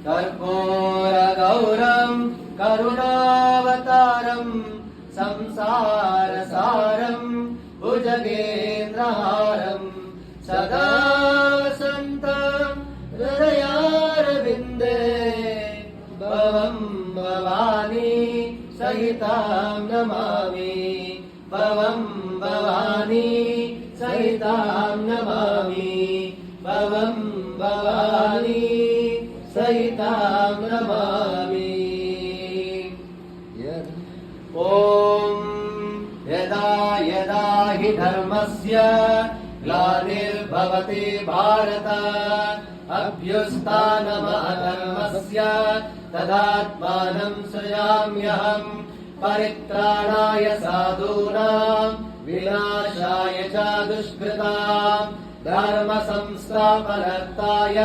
कर्पूरगौरं करुणावतारं संसारसारं भुजगेन्द्रहारं सदा वसन्तं हृदयारविन्दे भवं भवानी सहितां नमामि भवं भवानी सहितां नमामि भवं भवानी सहितां नमामि। ॐ यदा यदा हि धर्मस्य ग्लानिर्भवति भारत अभ्युत्थानमधर्मस्य तदात्मानं सृजाम्यहम् परित्राणाय साधूनां विनाशाय च दुष्कृतां धर्म संस्थापनार्थाय